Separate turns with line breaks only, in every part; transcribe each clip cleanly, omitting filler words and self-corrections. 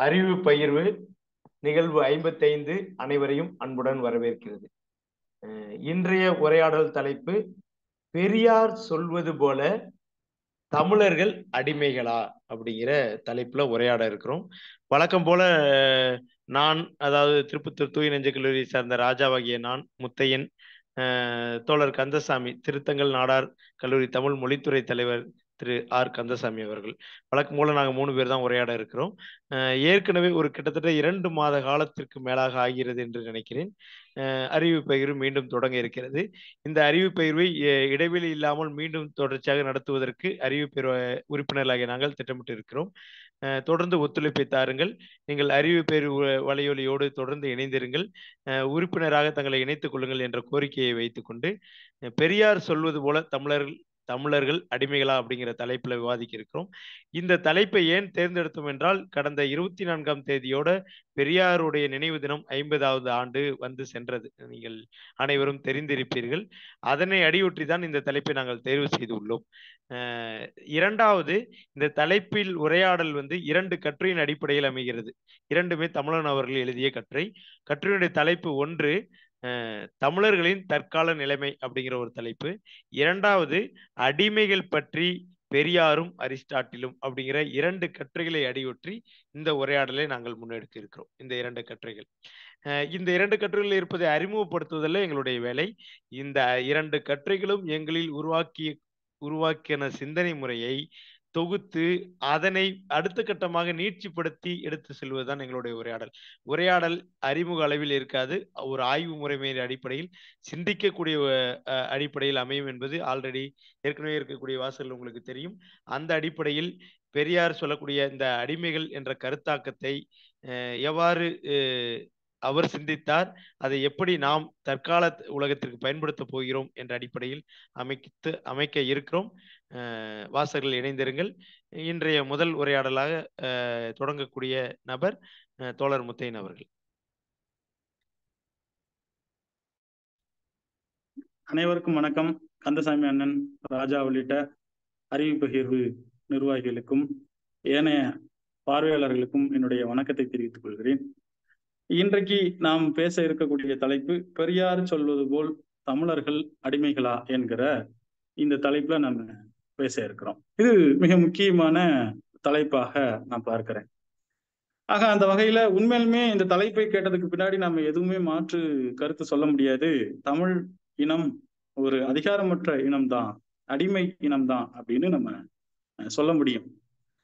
அறிவு பகிர்வு நிகழ்வு 55 அனைவரையும் அன்புடன் வரவேற்கிறது. இன்றைய உரையாடல் தலைப்பு பெரியார் சொல்வது போல தமிழர்கள் அடிமைகளா அப்படிங்கிற தலைப்புல உரையாட இருக்கிறோம். வழக்கம் போல நான், அதாவது திருப்பத்தூர் தூய நெஞ்ச கல்லூரியை சார்ந்த ராஜாவாகிய நான், முத்தையன், தோழர் கந்தசாமி, திருத்தங்கல் நாடார் கல்லூரி தமிழ் மொழித்துறை தலைவர் திரு ஆர் கந்தசாமி அவர்கள், வழக்கம் போல நாங்கள் 3 பேர் தான் உரையாட இருக்கிறோம். ஏற்கனவே ஒரு கிட்டத்தட்ட 2 மாத காலத்திற்கு மேலாக ஆகிறது என்று நினைக்கிறேன். அறிவு பகிர்வு மீண்டும் தொடங்க இருக்கிறது. இந்த அறிவு பகிர்வை இடைவெளி இல்லாமல் மீண்டும் தொடர்ச்சியாக நடத்துவதற்கு அறிவு பகிர்வு உறுப்பினர்களாகிய நாங்கள் திட்டமிட்டு இருக்கிறோம். தொடர்ந்து ஒத்துழைப்பை தாருங்கள். நீங்கள் அறிவு பகிர்வு வலையொலியோடு தொடர்ந்து இணைந்திருங்கள். உறுப்பினராக தங்களை இணைத்துக் கொள்ளுங்கள் என்ற கோரிக்கையை வைத்துக்கொண்டு, பெரியார் சொல்வது போல தமிழர்கள் அடிமைகளா அப்படிங்கிற தலைப்புல விவாதிக்க இருக்கிறோம். இந்த தலைப்பை ஏன் தேர்ந்தெடுத்தோம் என்றால், கடந்த 24ஆம் தேதியோட பெரியாருடைய நினைவு தினம் 50வது ஆண்டு வந்து சென்றது. நீங்கள் அனைவரும் தெரிந்திருப்பீர்கள். அதனை அடியொற்றி தான் இந்த தலைப்பை நாங்கள் தேர்வு செய்துள்ளோம். இரண்டாவது, இந்த தலைப்பில் உரையாடல் 2 கட்டுரையின் அடிப்படையில் அமைகிறது. இரண்டுமே தமிழன் அவர்கள் எழுதிய கட்டுரை. கட்டுரையுடைய தலைப்பு 1 தமிழர்களின் தற்கால நிலைமை அப்படிங்கிற ஒரு தலைப்பு. இரண்டாவது, அடிமைகள் பற்றி பெரியாரும் அரிஸ்டாட்டிலும் அப்படிங்கிற 2 கட்டுரைகளை அடியொற்றி இந்த உரையாடலை நாங்கள் முன்னெடுக்க இருக்கிறோம். இந்த 2 கட்டுரைகள், இந்த 2 கட்டுரைகள் இருப்பதை அறிமுகப்படுத்துவதில் எங்களுடைய வேலை. இந்த 2 கட்டுரைகளும் எங்களில் உருவாக்கின சிந்தனை முறையை தொகுத்து அதனை அடுத்த கட்டமாக நீட்சிப்படுத்தி எடுத்து செல்வதுதான் எங்களுடைய உரையாடல் அறிமுக அளவில் இருக்காது. ஒரு ஆய்வு முறைமையின் அடிப்படையில், சிந்திக்கக்கூடிய அடிப்படையில் அமையும் என்பது ஆல்ரெடி ஏற்கனவே இருக்கக்கூடிய வாசகர்கள் உங்களுக்கு தெரியும். அந்த அடிப்படையில் பெரியார் சொல்லக்கூடிய இந்த அடிமைகள் என்ற கருத்தாக்கத்தை எவ்வாறு அவர் சிந்தித்தார், அதை எப்படி நாம் தற்கால உலகத்திற்கு பயன்படுத்த போகிறோம் என்ற அடிப்படையில் அமைக்க இருக்கிறோம். வாசகர்கள் இணைந்திருங்கள். இன்றைய முதல் உரையாடலாக தொடங்கக்கூடிய நபர் தோழர் முத்தையன் அவர்கள்.
அனைவருக்கும் வணக்கம். கந்தசாமி அண்ணன், ராஜா உள்ளிட்ட அறிவு பகிர்வு நிர்வாகிகளுக்கும் ஏனைய பார்வையாளர்களுக்கும் என்னுடைய வணக்கத்தை தெரிவித்துக் கொள்கிறேன். இன்றைக்கு நாம் பேச இருக்கக்கூடிய தலைப்பு பெரியார் சொல்வது போல் தமிழர்கள் அடிமைகளா என்கிற இந்த தலைப்புல நம்ம பேச இருக்கிறோம். இது மிக முக்கியமான தலைப்பாக நான் பார்க்கிறேன். ஆக அந்த வகையில உண்மையிலுமே இந்த தலைப்பை கேட்டதுக்கு பின்னாடி நம்ம எதுவுமே மாற்று கருத்து சொல்ல முடியாது. தமிழ் இனம் ஒரு அதிகாரமற்ற இனம்தான், அடிமை இனம்தான் அப்படின்னு நம்ம சொல்ல முடியும்.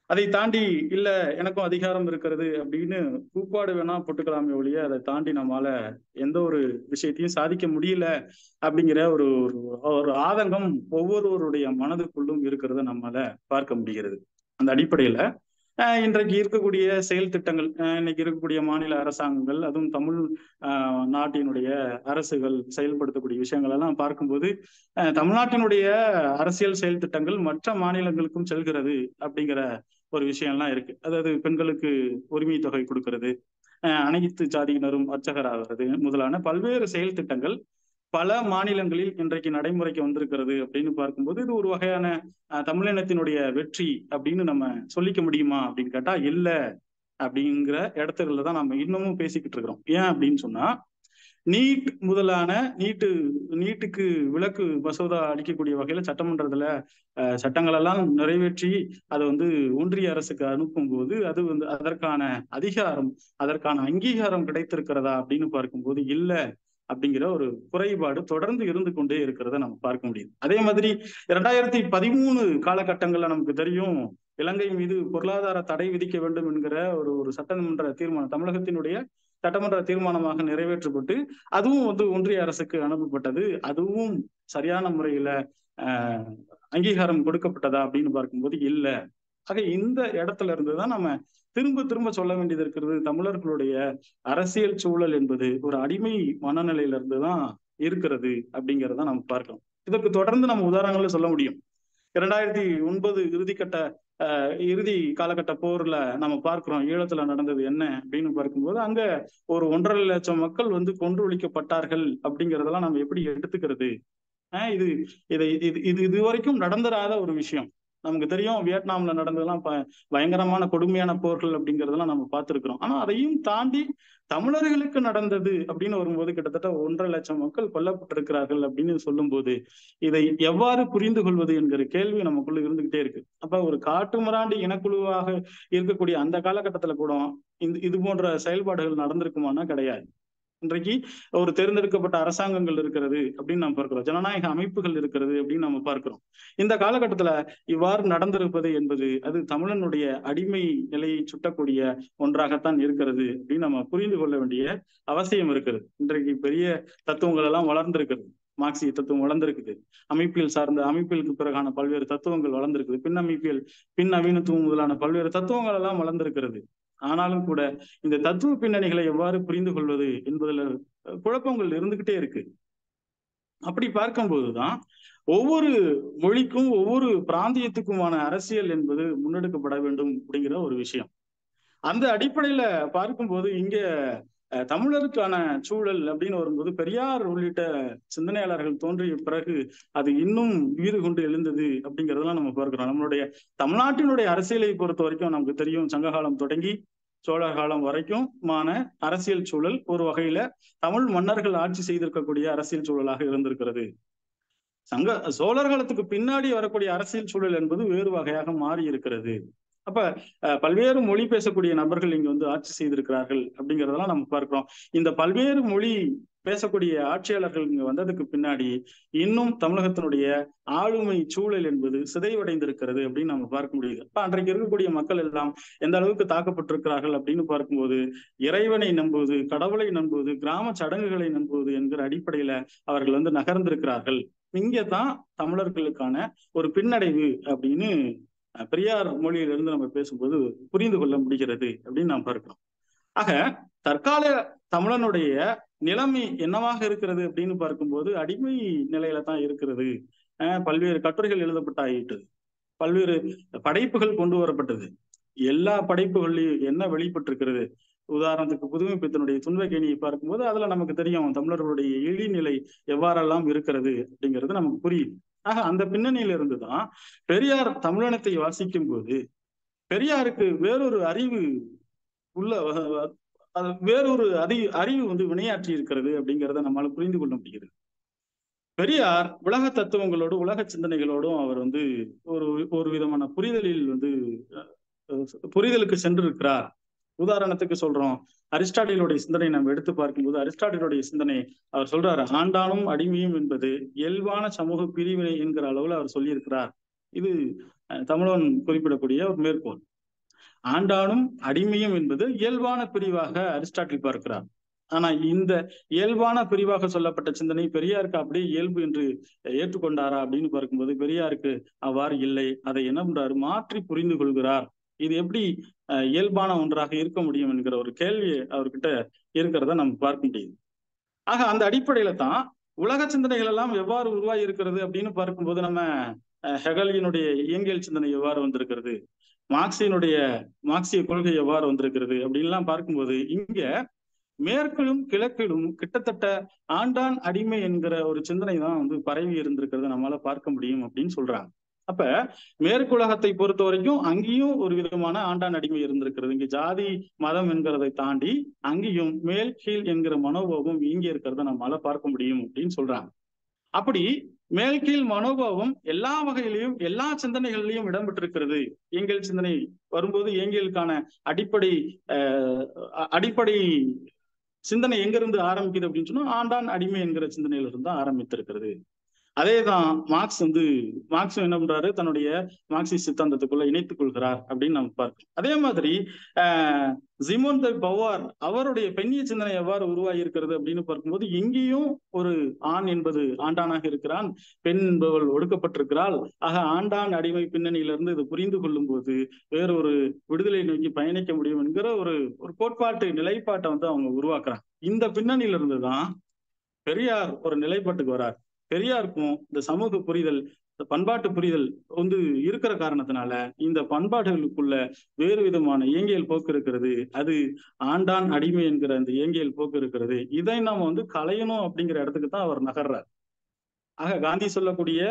அதை தாண்டி இல்ல எனக்கும் அதிகாரம் இருக்கிறது அப்படின்னு கூப்பாடு வேணா போட்டுக்கலாமே ஒழிய அதை தாண்டி நம்மளால எந்த ஒரு விஷயத்தையும் சாதிக்க முடியல அப்படிங்கிற ஒரு ஆதங்கம் ஒவ்வொருவருடைய மனதுக்குள்ளும் இருக்கிறத நம்மளால பார்க்க முடிகிறது. அந்த அடிப்படையில இன்றைக்கு இருக்கக்கூடிய செயல் திட்டங்கள், இன்னைக்கு இருக்கக்கூடிய மாநில அரசாங்கங்கள், அதுவும் தமிழ் நாட்டினுடைய அரசுகள் செயல்படுத்தக்கூடிய விஷயங்கள் எல்லாம் பார்க்கும்போது தமிழ்நாட்டினுடைய அரசியல் செயல் திட்டங்கள் மற்ற மாநிலங்களுக்கும் செல்கிறது அப்படிங்கிற ஒரு விஷயம்லாம் இருக்கு. அதாவது பெண்களுக்கு உரிமை தொகை கொடுக்கறது, அனைத்து ஜாதியினரும் அர்ச்சகராகிறது முதலான பல்வேறு செயல் திட்டங்கள் பல மாநிலங்களில் இன்றைக்கு நடைமுறைக்கு வந்திருக்கிறது அப்படின்னு பார்க்கும்போது இது ஒரு வகையான தமிழினத்தினுடைய வெற்றி அப்படின்னு நம்ம சொல்லிக்க முடியுமா அப்படின்னு கேட்டா இல்லை அப்படிங்கிற இடத்துல தான் நம்ம இன்னமும் பேசிக்கிட்டு இருக்கிறோம். ஏன் அப்படின்னு சொன்னா, நீட் முதலான நீட்டுக்கு விலக்கு மசோதா அளிக்கக்கூடிய வகையில சட்டமன்றத்துல சட்டங்கள் எல்லாம் நிறைவேற்றி அதை ஒன்றிய அரசுக்கு அனுப்பும் போது அது அதற்கான அதிகாரம், அதற்கான அங்கீகாரம் கிடைத்திருக்கிறதா அப்படின்னு பார்க்கும்போது இல்லை அப்படிங்கிற ஒரு குறைபாடு தொடர்ந்து இருந்து கொண்டே இருக்கிறத நம்ம பார்க்க முடியுது. அதே மாதிரி 2013 காலகட்டங்கள்ல நமக்கு தெரியும், இலங்கை மீது பொருளாதார தடை விதிக்க வேண்டும் என்கிற ஒரு சட்டமன்ற தீர்மானம் தமிழகத்தினுடைய சட்டமன்ற தீர்மானமாக நிறைவேற்றப்பட்டு அதுவும் ஒன்றிய அரசுக்கு அனுப்பப்பட்டது. அதுவும் சரியான முறையில அங்கீகாரம் கொடுக்கப்பட்டதா அப்படின்னு பார்க்கும்போது இல்லை. ஆக இந்த இடத்துல இருந்துதான் நம்ம திரும்ப திரும்ப சொல்ல வேண்டியது இருக்கிறது, தமிழர்களுடைய அரசியல் சூழல் என்பது ஒரு அடிமை மனநிலையில இருந்துதான் இருக்கிறது அப்படிங்கிறத நம்ம பார்க்கலாம். இதற்கு தொடர்ந்து நம்ம உதாரணங்களை சொல்ல முடியும். 2009 இறுதி காலகட்ட போர்ல நம்ம பார்க்கிறோம், ஈழத்துல நடந்தது என்ன அப்படின்னு பார்க்கும்போது அங்க ஒரு 1.5 லட்சம் மக்கள் கொன்றொழிக்கப்பட்டார்கள் அப்படிங்கிறதெல்லாம் நம்ம எப்படி எடுத்துக்கிறது? இது இதுவரைக்கும் நடந்துராத ஒரு விஷயம். நமக்கு தெரியும் வியட்நாம்ல நடந்ததெல்லாம் பயங்கரமான கொடுமையான போர்கள் அப்படிங்கிறதெல்லாம் நம்ம பார்த்திருக்கிறோம். ஆனா அதையும் தாண்டி தமிழர்களுக்கு நடந்தது அப்படின்னு வரும்போது கிட்டத்தட்ட 1.5 லட்சம் மக்கள் கொல்லப்பட்டிருக்கிறார்கள் அப்படின்னு சொல்லும்போது இதை எவ்வாறு புரிந்து கொள்வது என்கிற கேள்வி நமக்குள்ள இருந்துகிட்டே இருக்கு. அப்ப ஒரு காட்டுமிராண்டி இனக்குழுவாக இருக்கக்கூடிய அந்த காலகட்டத்துல கூட இது போன்ற செயல்பாடுகள் நடந்திருக்குமானா கிடையாது. இன்றைக்கு ஒரு தேர்ந்தெடுக்கப்பட்ட அரசாங்கங்கள் இருக்கிறது அப்படின்னு நம்ம பார்க்கிறோம், ஜனநாயக அமைப்புகள் இருக்கிறது அப்படின்னு நம்ம பார்க்கிறோம். இந்த காலகட்டத்துல இவ்வாறு நடந்திருப்பது என்பது அது தமிழனுடைய அடிமை நிலையை சுட்டக்கூடிய ஒன்றாகத்தான் இருக்கிறது அப்படின்னு நம்ம புரிந்து கொள்ள வேண்டிய அவசியம் இருக்கிறது. இன்றைக்கு பெரிய தத்துவங்கள் எல்லாம் வளர்ந்திருக்கிறது, மார்க்சிய தத்துவம் வளர்ந்திருக்குது, அமைப்பியல் சார்ந்த அமைப்பியலுக்கு பிறகான பல்வேறு தத்துவங்கள் வளர்ந்திருக்குது, பின் நவீனத்துவம் முதலான பல்வேறு தத்துவங்கள் எல்லாம் வளர்ந்திருக்கிறது. ஆனாலும் கூட இந்த தத்துவ பின்னணிகளை எவ்வாறு புரிந்து கொள்வது என்பதுல குழப்பங்கள் இருந்துகிட்டே இருக்கு. அப்படி பார்க்கும்போதுதான் ஒவ்வொரு மொழிக்கும் ஒவ்வொரு பிராந்தியத்துக்குமான அரசியல் என்பது முன்னெடுக்கப்பட வேண்டும் அப்படிங்கிற ஒரு விஷயம். அந்த அடிப்படையில பார்க்கும்போது இங்க தமிழருக்கான சூழல் அப்படின்னு வரும்போது பெரியார் உள்ளிட்ட சிந்தனையாளர்கள் தோன்றிய பிறகு அது இன்னும் வீறு கொண்டு எழுந்தது அப்படிங்கிறதெல்லாம் நம்ம பார்க்கிறோம். நம்மளுடைய தமிழ்நாட்டினுடைய அரசியலை பொறுத்த வரைக்கும் நமக்கு தெரியும், சங்ககாலம் தொடங்கி சோழர் காலம் வரைக்குமான அரசியல் சூழல் ஒரு வகையில தமிழ் மன்னர்கள் ஆட்சி செய்திருக்கக்கூடிய அரசியல் சூழலாக இருந்திருக்கிறது. சோழர் காலத்துக்கு பின்னாடி வரக்கூடிய அரசியல் சூழல் என்பது வேறு வகையாக மாறி இருக்கிறது. அப்ப பல்வேறு மொழி பேசக்கூடிய நபர்கள் இங்க வந்து ஆட்சி செய்திருக்கிறார்கள் அப்படிங்கிறதெல்லாம் நம்ம பார்க்கிறோம். இந்த பல்வேறு மொழி பேசக்கூடிய ஆட்சியாளர்கள் இங்க வந்ததுக்கு பின்னாடி இன்னும் தமிழகத்தினுடைய ஆளுமை சூழல் என்பது சிதைவடைந்திருக்கிறது அப்படின்னு நம்ம பார்க்க முடியுது. அப்ப அன்றைக்கு இருக்கக்கூடிய மக்கள் எல்லாம் எந்த அளவுக்கு தாக்கப்பட்டிருக்கிறார்கள் அப்படின்னு பார்க்கும்போது இறைவனை நம்புவது, கடவுளை நம்புவது, கிராம சடங்குகளை நம்புவது என்கிற அடிப்படையில அவர்கள் வந்து நகர்ந்திருக்கிறார்கள். இங்கதான் தமிழர்களுக்கான ஒரு பின்னடைவு அப்படின்னு பெரியார் மொழியிலிருந்து நம்ம பேசும்போது புரிந்து கொள்ள முடிகிறது அப்படின்னு நாம் பார்க்கிறோம். ஆக தற்கால தமிழனுடைய நிலைமை என்னவாக இருக்கிறது அப்படின்னு பார்க்கும்போது அடிமை நிலையில தான் இருக்கிறது. பல்வேறு கட்டுரைகள் எழுதப்பட்டாயிட்டது, பல்வேறு படைப்புகள் கொண்டு வரப்பட்டது. எல்லா படைப்புகள்லையும் என்ன வெளிப்பட்டிருக்கிறது? உதாரணத்துக்கு புதுமை பித்தனுடைய துன்பக்கேணியை பார்க்கும்போது அதுல நமக்கு தெரியும் தமிழர்களுடைய இழிநிலை எவ்வாறெல்லாம் இருக்கிறது அப்படிங்கிறது நமக்கு புரியுது. ஆக அந்த பின்னணியில இருந்துதான் பெரியார் தமிழினத்தை வாசிக்கும் போது பெரியாருக்கு வேறொரு அறிவு வேறொரு அறிவு வந்து வினையாற்றி இருக்கிறது அப்படிங்கிறத நம்மளால புரிந்து கொள்ள முடிகிறது. பெரியார் உலக தத்துவங்களோடு உலக சிந்தனைகளோடும் அவர் வந்து ஒரு விதமான புரிதலுக்கு சென்றிருக்கிறார். உதாரணத்துக்கு சொல்றோம், அரிஸ்டாட்டிலுடைய சிந்தனை நம்ம எடுத்து பார்க்கும்போது அரிஸ்டாட்டிலுடைய சிந்தனை அவர் சொல்றாரு, ஆண்டானும் அடிமையும் என்பது இயல்பான சமூக பிரிவினை என்கிற அளவுல அவர் சொல்லியிருக்கிறார். இது தமிழன் குறிப்பிடக்கூடிய ஒரு மேற்கோள். ஆண்டானும் அடிமையும் என்பது இயல்பான பிரிவாக அரிஸ்டாட்டில் பார்க்கிறார். ஆனா இந்த இயல்பான பிரிவாக சொல்லப்பட்ட சிந்தனை பெரியாருக்கு அப்படியே இயல்பு என்று ஏற்றுக்கொண்டாரா அப்படின்னு பார்க்கும்போது பெரியாருக்கு அவ்வாறு இல்லை. அதை என்ன பண்றாரு, மாற்றி புரிந்து கொள்கிறார். இது எப்படி இயல்பான ஒன்றாக இருக்க முடியும் என்கிற ஒரு கேள்வி அவர்கிட்ட இருக்கிறத நம்ம பார்க்க முடியுது. ஆக அந்த அடிப்படையில தான் உலக சிந்தனைகள் எல்லாம் எவ்வாறு உருவாகி இருக்கிறது அப்படின்னு பார்க்கும்போது நம்ம ஹெகலினுடைய இயங்கியல் சிந்தனை எவ்வாறு வந்திருக்கிறது, மார்க்சிய கொள்கை எவ்வாறு வந்திருக்கிறது அப்படின்லாம் பார்க்கும்போது இங்க மேற்கிலும் கிழக்கிலும் கிட்டத்தட்ட ஆண்டான் அடிமை என்கிற ஒரு சிந்தனை தான் வந்து பரவி இருந்திருக்கிறத நம்மளால பார்க்க முடியும் அப்படின்னு சொல்றாங்க. அப்ப மேற்குலகத்தை பொறுத்த வரைக்கும் அங்கேயும் ஒரு விதமான ஆண்டான் அடிமை இருந்திருக்கிறது. இங்க ஜாதி மதம் என்கிறதை தாண்டி அங்கேயும் மேல் கீழ் என்கிற மனோபாவம் இங்கே இருக்கிறத நம்மளால பார்க்க முடியும் அப்படின்னு சொல்றாங்க. அப்படி மேல் கீழ் மனோபாவம் எல்லா வகையிலையும் எல்லா சிந்தனைகளிலையும் இடம்பெற்றிருக்கிறது. இயங்கியல் சிந்தனை வரும்போது இயங்கியலுக்கான அடிப்படை சிந்தனை எங்கிருந்து ஆரம்பிக்குது அப்படின்னு சொன்னா ஆண்டான் அடிமை என்கிற சிந்தனையில இருந்து ஆரம்பித்திருக்கிறது. அதேதான் மார்க்ஸ் என்ன பண்றாரு, தன்னுடைய மார்க்சிஸ்ட் சித்தாந்தத்துக்குள்ள இணைத்துக் கொள்கிறார் அப்படின்னு நம்ம பார்க்கிறோம். அதே மாதிரி சிமோன் தி பவார் அவருடைய பெண்ணிய சிந்தனை எவ்வாறு உருவாகி இருக்கிறது அப்படின்னு பார்க்கும்போது இங்கேயும் ஒரு ஆண் என்பது ஆண்டானாக இருக்கிறான், பெண் என்பவள் ஒடுக்கப்பட்டிருக்கிறாள். ஆக ஆண்டான் அடிமை பின்னணியிலிருந்து இது புரிந்து கொள்ளும் போது வேறொரு விடுதலை நோக்கி பயணிக்க முடியும் என்கிற ஒரு கோட்பாட்டு நிலைப்பாட்டை வந்து அவங்க உருவாக்குறாங்க. இந்த பின்னணியில இருந்துதான் பெரியார் ஒரு நிலைப்பாட்டுக்கு வரார். பெரியாருக்கும் இந்த சமூக புரிதல், இந்த பண்பாட்டு புரிதல் வந்து இருக்கிற காரணத்தினால இந்த பண்பாடுகளுக்குள்ள வேறு விதமான இயங்கியல் போக்கு இருக்கிறது. அது ஆண்டான் அடிமை என்கிற அந்த இயங்கியல் போக்கு இருக்கிறது. இதை நாம வந்து களையணும் அப்படிங்கிற இடத்துக்கு தான் அவர் நகர்றார். ஆக காந்தி சொல்லக்கூடிய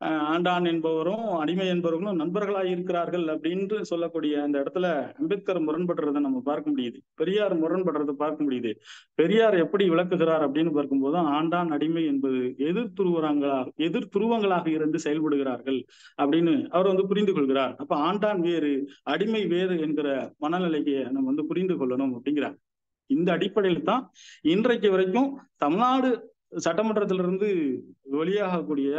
ஆண்டான் என்பவரும் அடிமை என்பவர்களும் நண்பர்களாக இருக்கிறார்கள் அப்படின்னு சொல்லக்கூடிய அந்த இடத்துல அம்பேத்கர் முரண்படுறதை நம்ம பார்க்க முடியுது. பெரியார் முரண்படுறதை பார்க்க முடியுது. பெரியார் எப்படி விளக்குகிறார் அப்படின்னு பார்க்கும்போது, ஆண்டான் அடிமை என்பது எதிர்துருவங்களாக இருந்து செயல்படுகிறார்கள் அப்படின்னு அவர் புரிந்து கொள்கிறார். அப்ப ஆண்டான் வேறு அடிமை வேறு என்கிற மனநிலையை நம்ம புரிந்து கொள்ளணும் அப்படிங்கிறார். இந்த அடிப்படையில் தான் இன்றைக்கு வரைக்கும் தமிழ்நாடு சட்டமன்றத்திலிருந்து வெளியாகக்கூடிய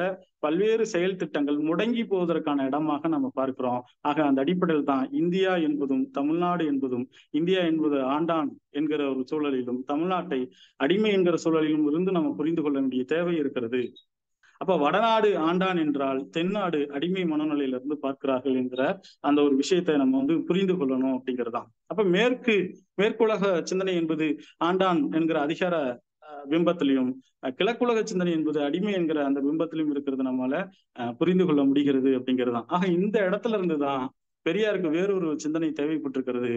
பல்வேறு செயல் திட்டங்கள் முடங்கி போவதற்கான இடமாக நம்ம பார்க்கிறோம். ஆக அந்த அடிப்படையில் தான் இந்தியா என்பதும் தமிழ்நாடு என்பதும், இந்தியா என்பது ஆண்டான் என்கிற ஒரு சூழலிலும் தமிழ்நாட்டை அடிமை என்கிற சூழலிலும் இருந்து நம்ம புரிந்து கொள்ள வேண்டிய தேவை இருக்கிறது. அப்ப வடநாடு ஆண்டான் என்றால் தென்னாடு அடிமை மனநிலையிலிருந்து பார்க்கிறார்கள் என்கிற அந்த ஒரு விஷயத்தை நம்ம புரிந்து கொள்ளணும் அப்படிங்கிறதுதான். அப்ப மேற்குலக சிந்தனை என்பது ஆண்டான் என்கிற அதிகார பிம்பத்திலையும், கிழக்குலக சிந்தனை என்பது அடிமை என்கிற அந்த பிம்பத்திலையும் இருக்கிறது நம்மால புரிந்து கொள்ள முடிகிறது அப்படிங்கிறதுதான். ஆக இந்த இடத்துல இருந்துதான் பெரியாருக்கு வேறொரு சிந்தனை தேவைப்பட்டிருக்கிறது.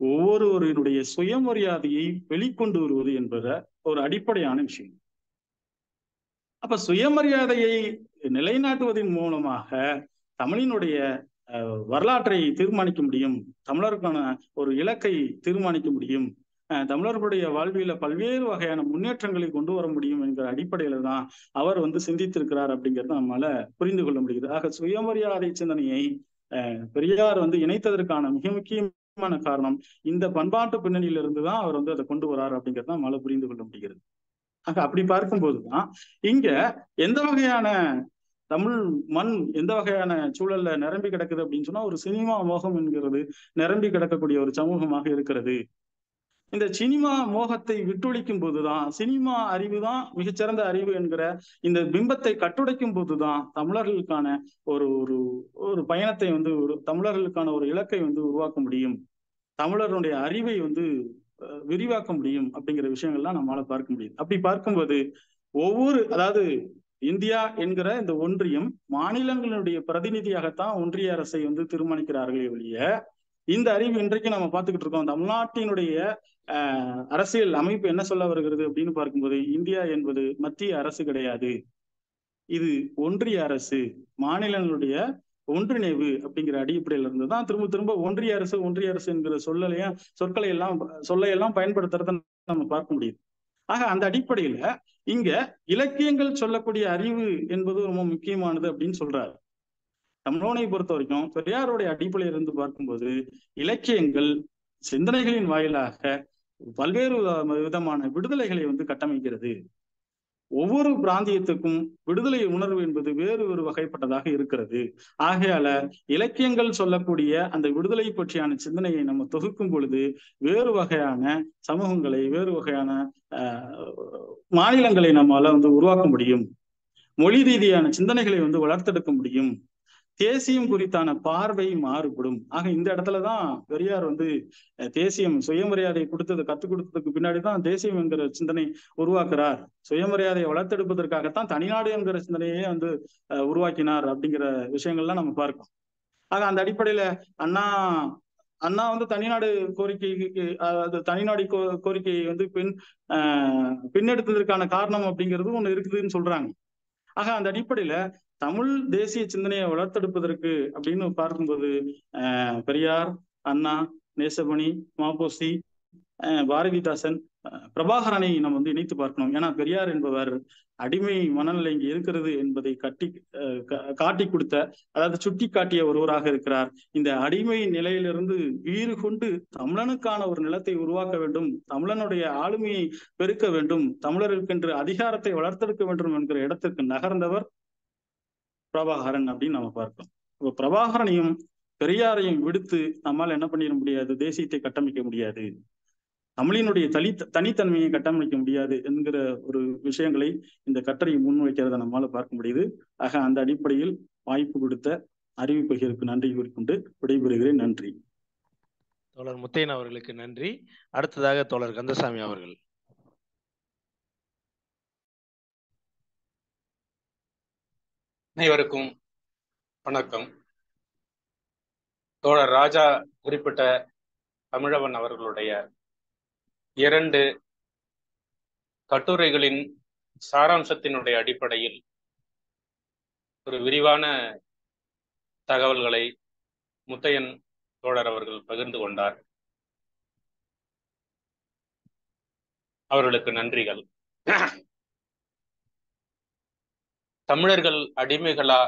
ஒவ்வொருவருடைய சுயமரியாதையை வெளிக்கொண்டு வருவது என்பத ஒரு அடிப்படையான விஷயம். அப்ப சுயமரியாதையை நிலைநாட்டுவதன் மூலமாக தமிழினுடைய வரலாற்றை தீர்மானிக்க முடியும், தமிழருக்கான ஒரு இலக்கை தீர்மானிக்க முடியும், தமிழர்களுடைய வாழ்வியல பல்வேறு வகையான முன்னேற்றங்களை கொண்டு வர முடியும் என்கிற அடிப்படையில தான் அவர் சிந்தித்திருக்கிறார் அப்படிங்கிறத நம்மளால புரிந்து கொள்ள முடிகிறது. ஆக சுயமரியாதை சிந்தனையை பெரியார் இணைத்ததற்கான மிக முக்கியமான காரணம் இந்த பண்பாட்டு பின்னணியிலிருந்து தான் அவர் அதை கொண்டு வரார் அப்படிங்கிறத நம்மளால புரிந்து கொள்ள முடிகிறது. ஆக அப்படி பார்க்கும்போதுதான் இங்க எந்த வகையான தமிழ் மண் எந்த வகையான சூழல்ல நிரம்பி கிடக்குது அப்படின்னு சொன்னா, ஒரு சினிமா மோகம் என்கிறது நிரம்பி கிடக்கக்கூடிய ஒரு சமூகமாக இருக்கிறது. இந்த சினிமா மோகத்தை விட்டொழிக்கும் போதுதான், சினிமா அறிவு தான் மிகச்சிறந்த அறிவு என்கிற இந்த பிம்பத்தை கட்டுடைக்கும் போதுதான் தமிழர்களுக்கான ஒரு ஒரு ஒரு பயணத்தை ஒரு தமிழர்களுக்கான ஒரு இலக்கை உருவாக்க முடியும், தமிழர்களுடைய அறிவை விரிவாக்க முடியும் அப்படிங்கிற விஷயங்கள்லாம் நம்மளால பார்க்க முடியும். அப்படி பார்க்கும்போது அதாவது இந்தியா என்கிற இந்த ஒன்றியம் மாநிலங்களுடைய பிரதிநிதியாகத்தான் ஒன்றிய அரசை தீர்மானிக்கிறார்களே ஒழிய, இந்த அறிவு இன்றைக்கு நம்ம பார்த்துக்கிட்டு இருக்கோம். தமிழ்நாட்டினுடைய அரசியல் அமைப்பு என்ன சொல்ல வருகிறது அப்படின்னு பார்க்கும்போது, இந்தியா என்பது மத்திய அரசு கிடையாது, இது ஒன்றிய அரசு, மாநிலங்களுடைய ஒன்றிணைவு அப்படிங்கிற அடிப்படையில இருந்துதான் திரும்ப திரும்ப ஒன்றிய அரசு என்கிற சொல்லையெல்லாம் பயன்படுத்துறத நம்ம பார்க்க முடியுது. ஆக அந்த அடிப்படையில இங்க இலக்கியங்கள் சொல்லக்கூடிய அறிவு என்பது ரொம்ப முக்கியமானது அப்படின்னு சொல்றாரு. தமிழனை பொறுத்த வரைக்கும் பெரியாருடைய அடிப்படையில இருந்து பார்க்கும்போது, இலக்கியங்கள் சிந்தனைகளின் வாயிலாக பல்வேறு விதமான விடுதலைகளை கட்டமைக்கிறது. ஒவ்வொரு பிராந்தியத்துக்கும் விடுதலை உணர்வு என்பது வேறு ஒரு வகைப்பட்டதாக இருக்கிறது. ஆகையால இலக்கியங்கள் சொல்லக்கூடிய அந்த விடுதலை பற்றியான சிந்தனையை நம்ம தொகுக்கும் பொழுது வேறு வகையான சமூகங்களை, வேறு வகையான மாநிலங்களை நம்மால உருவாக்க முடியும், மொழி ரீதியான சிந்தனைகளை வளர்த்தெடுக்க முடியும், தேசியம் குறித்தான பார்வை மாறுபடும். ஆக இந்த இடத்துலதான் பெரியார் தேசியம் சுயமரியாதை கற்றுக் கொடுத்ததுக்கு பின்னாடிதான் தேசியம் என்கிற சிந்தனை உருவாக்குறார். சுயமரியாதையை வளர்த்தெடுப்பதற்காகத்தான் தனிநாடு என்கிற சிந்தனையே உருவாக்கினார் அப்படிங்கிற விஷயங்கள்லாம் நம்ம பார்க்கோம். ஆக அந்த அடிப்படையில அண்ணா தனிநாடு கோரிக்கைக்கு, தனிநாடு கோரிக்கையை பின்னெடுத்ததற்கான காரணம் அப்படிங்கிறது ஒண்ணு இருக்குதுன்னு சொல்றாங்க. ஆக அந்த அடிப்படையில தமிழ் தேசிய சிந்தனையை வளர்த்தெடுப்பதற்கு அப்படின்னு பார்க்கும்போது பெரியார், அண்ணா, நேசமணி, மாப்போசி, பாரதிதாசன், பிரபாகரனை நம்ம இணைத்து பார்க்கணும். ஏன்னா பெரியார் என்பவர் அடிமை மனநிலை இங்கே இருக்கிறது என்பதை காட்டி கொடுத்த, அதாவது சுட்டி காட்டிய ஒருவராக இருக்கிறார். இந்த அடிமை நிலையிலிருந்து வீறு கொண்டு தமிழனுக்கான ஒரு நிலத்தை உருவாக்க வேண்டும், தமிழனுடைய ஆளுமையை பெருக்க வேண்டும், தமிழருக்கென்று அதிகாரத்தை வளர்த்தெடுக்க வேண்டும் என்கிற இடத்திற்கு நகர்ந்தவர் பிரபாகரன் அப்படின்னு நம்ம பார்க்கிறோம். இப்போ பிரபாகரனையும் பெரியாரையும் விடுத்து நம்மால் என்ன பண்ணிட முடியாது, தேசியத்தை கட்டமைக்க முடியாது, தமிழினுடைய தனித்தன்மையை கட்டமைக்க முடியாது என்கிற ஒரு விஷயங்களை இந்த கட்டுரை முன்வைக்கிறத நம்மால பார்க்க முடியுது. ஆக அந்த அடிப்படையில் வாய்ப்பு கொடுத்த அறிவிப்பகிற்கு நன்றி கூறிக்கொண்டு விடைபெறுகிறேன். நன்றி.
தோழர் முத்தையன் அவர்களுக்கு நன்றி. அடுத்ததாக தோழர் கந்தசாமி அவர்கள்.
அனைவருக்கும் வணக்கம். தோழர் ராஜா குறிப்பிட்ட தமிழவன் அவர்களுடைய 2 கட்டுரைகளின் சாராம்சத்தினுடைய அடிப்படையில் ஒரு விரிவான தகவல்களை முத்தையன் தோழர் அவர்கள் பகிர்ந்து கொண்டார். அவர்களுக்கு நன்றிகள். தமிழர்கள் அடிமைகளா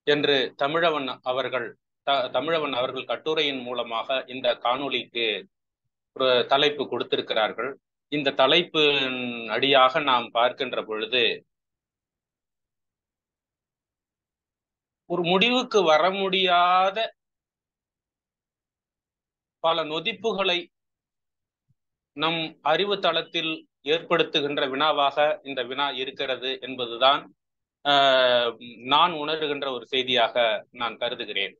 என்று தமிழவன் அவர்கள் கட்டுரையின் மூலமாக இந்த காணொளிக்கு ஒரு தலைப்பு கொடுத்திருக்கிறார்கள். இந்த தலைப்பின் அடியாக நாம் பார்க்கின்ற பொழுது ஒரு முடிவுக்கு வர முடியாத பல நொதிப்புகளை நம் அறிவு தளத்தில் ஏற்படுத்துகின்ற வினாவாக இந்த வினா இருக்கிறது என்பதுதான் நான் உணர்கின்ற ஒரு செய்தியாக நான் கருதுகிறேன்.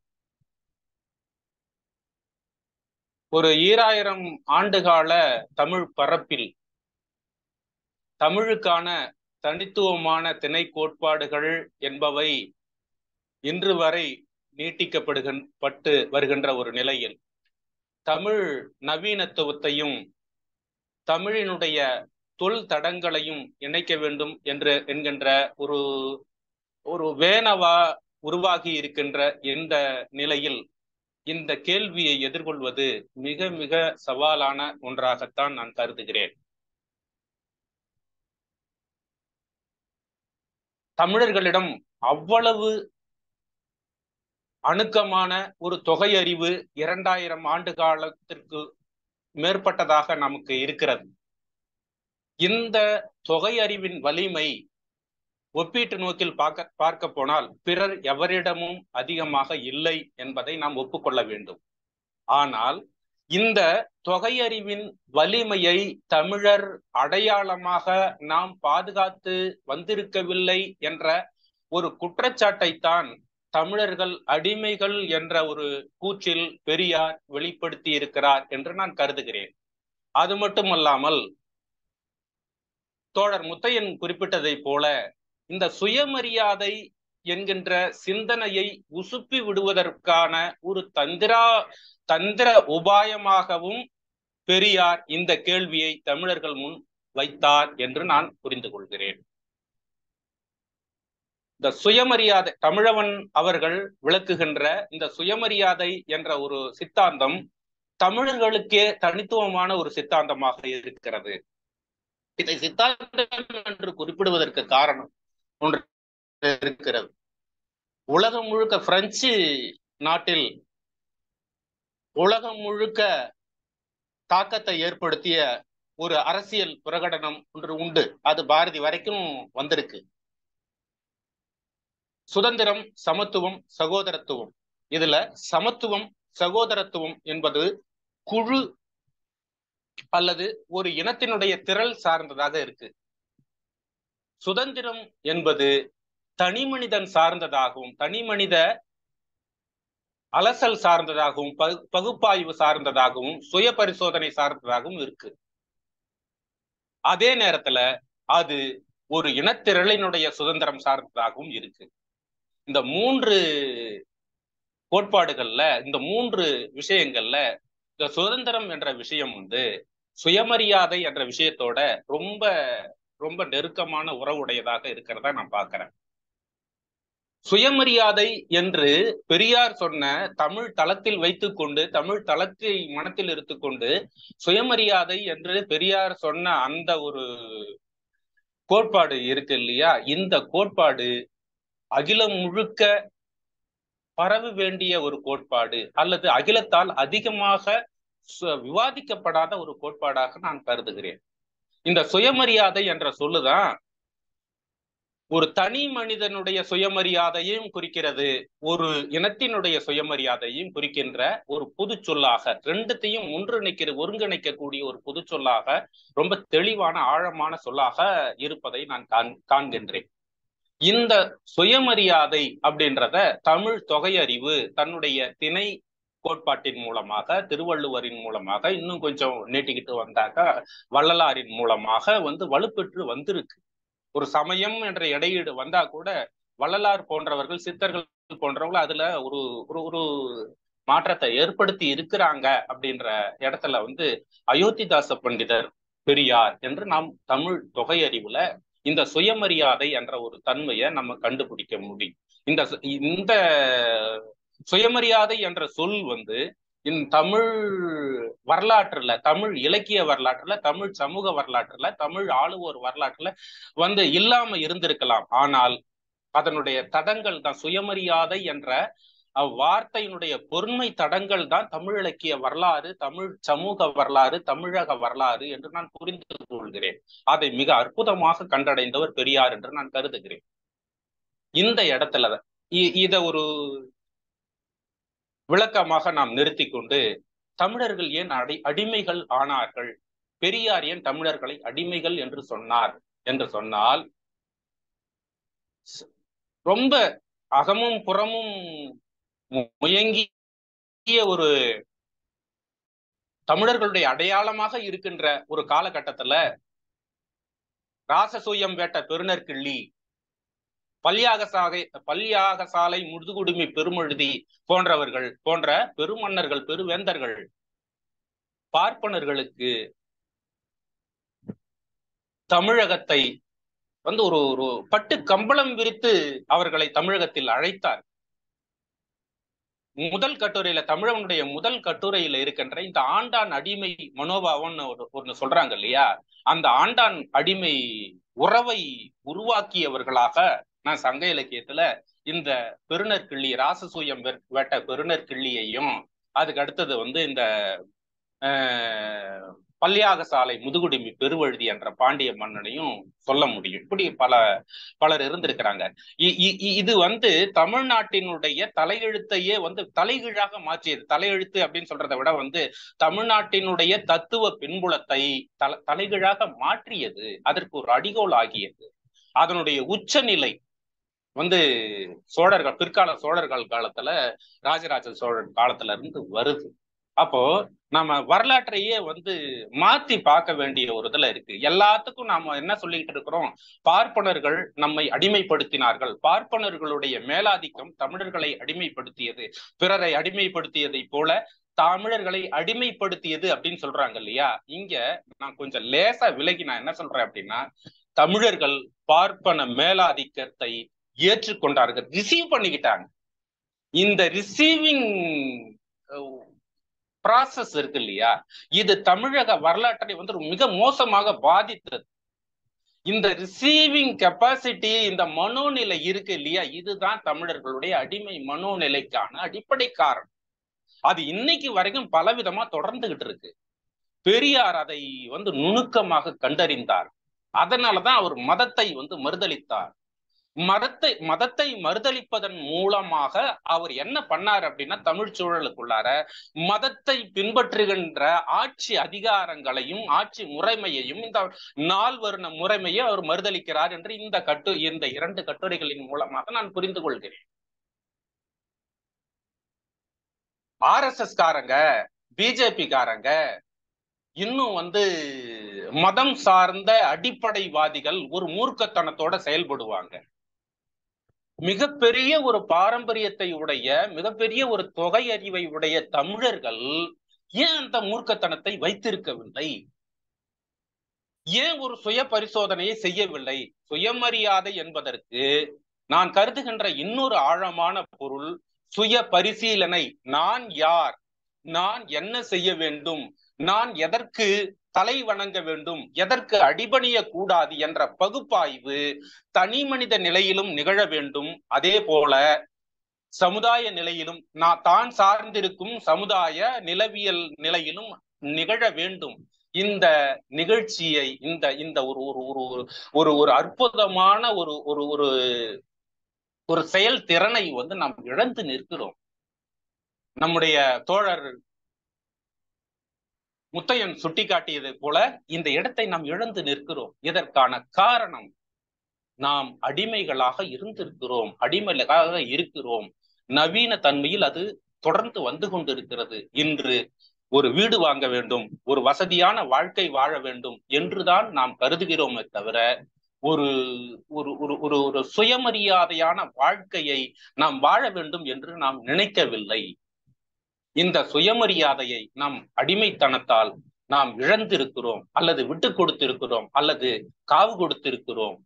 ஒரு 2000 ஆண்டுகால தமிழ் பரப்பில் தமிழுக்கான தனித்துவமான திணை கோட்பாடுகள் என்பவை இன்று வரை நீட்டிக்கப்பட்டு வருகின்ற ஒரு நிலையில் தமிழ் நவீனத்துவத்தையும் தமிழினுடைய தொல் தடங்களையும் இணைக்க வேண்டும் என்கின்ற ஒரு வேனவா உருவாகி இருக்கின்ற இந்த நிலையில் இந்த கேள்வியை எதிர்கொள்வது மிக மிக சவாலான ஒன்றாகத்தான் நான் கருதுகிறேன். தமிழர்களிடம் அவ்வளவு அணுக்கமான ஒரு தொகையறிவு 2000 ஆண்டு காலத்திற்கு மேற்பட்டதாக நமக்கு இருக்கிறது. இந்த தொகையறிவின் வலிமை ஒப்பீட்டு நோக்கில் பார்க்க போனால் பிறர் எவரிடமும் அதிகமாக இல்லை என்பதை நாம் ஒப்புக்கொள்ள வேண்டும். ஆனால் இந்த தொகையறிவின் வலிமையை தமிழர் அடையாளமாக நாம் பாதுகாத்து வந்திருக்கவில்லை என்ற ஒரு குற்றச்சாட்டைத்தான் தமிழர்கள் அடிமைகள் என்ற ஒரு கூற்றில் பெரியார் வெளிப்படுத்தி இருக்கிறார் என்று நான் கருதுகிறேன். அது மட்டுமல்லாமல் தோழர் முத்தையன் குறிப்பிட்டதை போல இந்த சுயமரியாதை என்கின்ற சிந்தனையை உசுப்பி விடுவதற்கான ஒரு தந்திர உபாயமாகவும் பெரியார் இந்த கேள்வியை தமிழர்கள் முன் வைத்தார் என்று நான் புரிந்து கொள்கிறேன். இந்த சுயமரியாதை தமிழவன் அவர்கள் விளக்குகின்ற இந்த சுயமரியாதை என்ற ஒரு சித்தாந்தம் தமிழர்களுக்கே தனித்துவமான ஒரு சித்தாந்தமாக இருக்கிறது. இதை சித்தாந்தம் என்று குறிப்பிடுவதற்கு காரணம் ஒன்று இருக்கிறது. உலகம் முழுக்க பிரெஞ்சு நாட்டில் உலகம் முழுக்க தாக்கத்தை ஏற்படுத்திய ஒரு அரசியல் பிரகடனம் ஒன்று உண்டு. அது பாரதி வரைக்கும் வந்திருக்கு. சுதந்திரம், சமத்துவம், சகோதரத்துவம். இதுல சமத்துவம், சகோதரத்துவம் என்பது குழு அல்லது ஒரு இனத்தினுடைய திரள் சார்ந்ததாக இருக்கு. சுதந்திரம் என்பது தனி மனிதன் சார்ந்ததாகவும் தனி மனித அலசல் சார்ந்ததாகவும் பகுப்பாய்வு சார்ந்ததாகவும் சுய பரிசோதனை சார்ந்ததாகவும் இருக்கு. அதே நேரத்துல அது ஒரு இனத்திரளினுடைய சுதந்திரம் சார்ந்ததாகவும் இருக்கு. இந்த 3 கோட்பாடுகள்ல இந்த 3 விஷயங்கள்ல இந்த சுதந்திரம் என்ற விஷயம் சுயமரியாதை என்ற விஷயத்தோட ரொம்ப ரொம்ப நெருக்கமான உறவுடையதாக இருக்கிறதா நான் பார்க்கிறேன். சுயமரியாதை என்று பெரியார் சொன்ன தமிழ் தளத்தில் வைத்துக்கொண்டு தமிழ் தளத்தை மனத்தில் எடுத்துக்கொண்டு சுயமரியாதை என்று பெரியார் சொன்ன அந்த ஒரு கோட்பாடு இருக்கு இல்லையா, இந்த கோட்பாடு அகிலம் முழுக்க பரவ வேண்டிய ஒரு கோட்பாடு அல்லது அகிலத்தால் அதிகமாக விவாதிக்கப்படாத ஒரு கோட்பாடாக நான் கருதுகிறேன். இந்த சுயமரியாதை என்ற சொல்லுதான் ஒரு தனி மனிதனுடைய சுயமரியாதையும் குறிக்கிறது, ஒரு இனத்தினுடைய சுயமரியாதையும் குறிக்கின்ற ஒரு பொது சொல்லாக, ரெண்டுத்தையும் ஒருங்கிணைக்கக்கூடிய ஒரு பொது சொல்லாக, ரொம்ப தெளிவான ஆழமான சொல்லாக இருப்பதை நான் காண்கின்றேன். இந்த சுயமரியாதை அப்படின்றத தமிழ் தொகையறிவு தன்னுடைய திணை கோட்பாட்டின் மூலமாக, திருவள்ளுவரின் மூலமாக, இன்னும் கொஞ்சம் நீட்டிக்கிட்டு வந்தாக்க வள்ளலாரின் மூலமாக வலுப்பெற்று வந்திருக்கு. ஒரு சமயம் என்ற இடையீடு வந்தா கூட வள்ளலார் போன்றவர்கள், சித்தர்கள் போன்றவர்கள் அதுல ஒரு மாற்றத்தை ஏற்படுத்தி இருக்கிறாங்க. அப்படின்ற இடத்துல அயோத்திதாச பண்டிதர், பெரியார் என்று நாம் தமிழ் தொகையறிவுல இந்த சுயமரியாதை என்ற ஒரு தன்மையை நம்ம கண்டுபிடிக்க முடியும். இந்த சுயமரியாதை என்ற சொல் இந்த தமிழ் வரலாற்றுல, தமிழ் இலக்கிய வரலாற்றுல, தமிழ் சமூக வரலாற்றுல, தமிழ் ஆளுவோர் வரலாற்றுல இல்லாம இருந்திருக்கலாம். ஆனால் அதனுடைய தடங்கள் தான், சுயமரியாதை என்ற வார்த்தையினுடைய பொருண்மை தடங்கள் தான் தமிழ் இலக்கிய வரலாறு, தமிழ் சமூக வரலாறு, தமிழக வரலாறு என்று நான் புரிந்து கொள்கிறேன். அதை மிக அற்புதமாக கண்டடைந்தவர் பெரியார் என்று நான் கருதுகிறேன். இந்த இடத்துல இத ஒரு விளக்கமாக நாம் நிறுத்தி கொண்டு, தமிழர்கள் ஏன் அடிமைகள் ஆனார்கள், பெரியார் ஏன் தமிழர்களை அடிமைகள் என்று சொன்னார் என்று சொன்னால், ரொம்ப அகமும் புறமும் முயங்கிய ஒரு தமிழர்களுடைய அடையாளமாக இருக்கின்ற ஒரு காலகட்டத்துல ராசசூயம் வேட்ட பெருநர் கிள்ளி, பல்யாக சாலை முதுகுடுமி பெருமழுதி போன்ற பெருமன்னர்கள், பெருவேந்தர்கள் பார்ப்பனர்களுக்கு தமிழகத்தை ஒரு பட்டு கம்பளம் விரித்து அவர்களை தமிழகத்தில் அழைத்தார். முதல் கட்டுரையில, தமிழனுடைய முதல் கட்டுரையில இருக்கின்ற இந்த ஆண்டான் அடிமை மனோபாவம்னு ஒன்னு சொல்றாங்க இல்லையா, அந்த ஆண்டான் அடிமை உறவை உருவாக்கியவர்களாக நான் சங்க இலக்கியத்துல இந்த பெருநர் கிள்ளி, ராசசூயம் வேட்ட பெருநர் கிள்ளியையும், அதுக்கு அடுத்தது இந்த பல்யாக சாலை முதுகுடுமி பெருவழுதி என்ற பாண்டிய மன்னனையும் சொல்ல முடியும். இப்படி பலர் இருந்திருக்கிறாங்க. இது தமிழ்நாட்டினுடைய தலையெழுத்தையே தலைகீழாக மாற்றியது. தலையெழுத்து அப்படின்னு சொல்றதை விட தமிழ்நாட்டினுடைய தத்துவ பின்புலத்தை தலைகீழாக மாற்றியது, அதற்கு ஒரு அடிகோல் ஆகியது. அதனுடைய உச்சநிலை சோழர்கள், பிற்கால சோழர்கள் காலத்துல, ராஜராஜ சோழன் காலத்துல இருந்து வருது. அப்போ நம்ம வரலாற்றையே மாத்தி பார்க்க வேண்டிய ஒரு இதுல இருக்கு. எல்லாத்துக்கும் நாம என்ன சொல்லிட்டு இருக்கிறோம், பார்ப்பனர்கள் நம்மை அடிமைப்படுத்தினார்கள், பார்ப்பனர்களுடைய மேலாதிக்கம் தமிழர்களை அடிமைப்படுத்தியது, பிறரை அடிமைப்படுத்தியதை போல தமிழர்களை அடிமைப்படுத்தியது அப்படின்னு சொல்றாங்க இல்லையா. இங்க நான் கொஞ்சம் லேசா விலகி நான் என்ன சொல்றேன் அப்படின்னா, தமிழர்கள் பார்ப்பன மேலாதிக்கத்தை ஏற்றுக்கொண்டார்கள், ரிசீவ் பண்ணிக்கிட்டாங்க. இந்த ரிசீவிங் ப்ராசஸ் இருக்கு இல்லையா, இது தமிழக வரலாற்றை மிக மோசமாக பாதித்தது. இந்த ரிசீவிங் கெப்பாசிட்டி, இந்த மனோநிலை இருக்கு இல்லையா, இதுதான் தமிழர்களுடைய அடிமை மனோநிலைக்கான அடிப்படை காரணம். அது இன்னைக்கு வரைக்கும் பலவிதமா தொடர்ந்துகிட்டு இருக்கு. பெரியார் அதை நுணுக்கமாக கண்டறிந்தார். அதனாலதான் அவர் மதத்தை மறுதலித்தார். மதத்தை மறுதலிப்பதன் மூலமாக அவர் என்ன பண்ணார் அப்படின்னா, தமிழ் சூழலுக்குள்ளார மதத்தை பின்பற்றுகின்ற ஆட்சி அதிகாரங்களையும் ஆட்சி முறைமையையும், இந்த நால்வர்ண முறைமையை அவர் மறுதலிக்கிறார் என்று இந்த இரண்டு கட்டுரைகளின் மூலமாக நான் புரிந்து கொள்கிறேன். RSS காரங்க, பிஜேபி காரங்க, இன்னும் மதம் சார்ந்த அடிப்படைவாதிகள் ஒரு மூர்க்கத்தனத்தோட செயல்படுவாங்க. மிகப்பெரிய ஒரு பாரம்பரியத்தை உடைய, மிகப்பெரிய ஒரு தொகை அறிவை உடைய தமிழர்கள் ஏன் அந்த மூர்க்கத்தனத்தை வைத்திருக்கவில்லை? ஏன் ஒரு சுய பரிசோதனையை செய்யவில்லை? சுயமரியாதை என்பதற்கு நான் கருதுகின்ற இன்னொரு ஆழமான பொருள் சுய பரிசீலனை. நான் யார், நான் என்ன செய்ய வேண்டும், நான் எதற்கு தலை வணங்க வேண்டும், எதற்கு அடிபணிய கூடாது என்ற பகுப்பாய்வு தனி மனித நிலையிலும் நிகழ வேண்டும். அதே போல சமுதாய நிலையிலும், தான் சார்ந்திருக்கும் சமுதாய நிலவியல் நிலையிலும் நிகழ வேண்டும். இந்த நிகழ்ச்சியை, இந்த ஒரு அற்புதமான ஒரு செயல் திறனை நாம் இழந்து நிற்கிறோம். நம்முடைய தோழர் முத்தையன் சுட்டிக்காட்டியது போல இந்த இடத்தை நாம் இழந்து நிற்கிறோம். இதற்கான காரணம், நாம் அடிமைகளாக இருந்திருக்கிறோம், அடிமைகளாக இருக்கிறோம். நவீன தன்மையில் அது தொடர்ந்து வந்து கொண்டிருக்கிறது. இன்று ஒரு வீடு வாங்க வேண்டும், ஒரு வசதியான வாழ்க்கை வாழ வேண்டும் என்றுதான் நாம் கருதுகிறோமே தவிர ஒரு ஒரு சுயமரியாதையான வாழ்க்கையை நாம் வாழ வேண்டும் என்று நாம் நினைக்கவில்லை. இந்த சுயமரியாதையை நாம் அடிமைத்தனத்தால் நாம் இழந்திருக்கிறோம், அல்லது விட்டு கொடுத்திருக்கிறோம், அல்லது காவு கொடுத்திருக்கிறோம்.